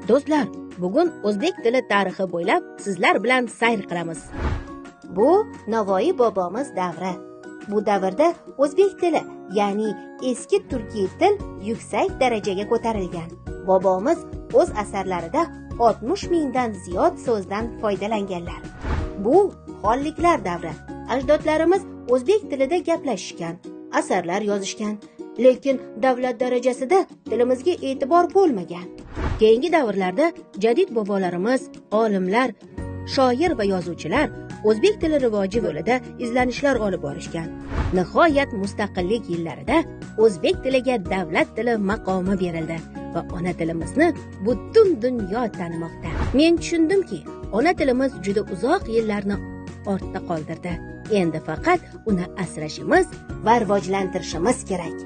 Do'stlar, bugun o'zbek tili tarixi bo'ylab sizlar bilan sayr qilamiz. Bu Navoiy bobomiz davri. Bu davrda o'zbek tili, ya'ni eski turkiy til yuksak darajaga ko'tarilgan. Bobomiz o'z asarlarida 60 mingdan ziyod so'zdan foydalanganlar. Bu xonliklar davri. Ajdodlarimiz o'zbek tilida gaplashishgan, asarlar yozishgan, lekin davlat darajasida tilimizga e'tibor bo'lmagan. Keyingi davrlarda jadid bobolarimiz, olimlar, shoir va yozuvchilar o'zbek tili rivoji yo'lida izlanishlar olib borishgan. Nihoyat mustaqillik yillarida o'zbek tiliga davlat tili maqomi berildi va ona tilimizni butun dunyo tanimoqda. Men tushundimki, ona tilimiz juda uzoq yillarni ortda qoldirdi. Endi faqat uni asrashimiz va rivojlantirishimiz kerak.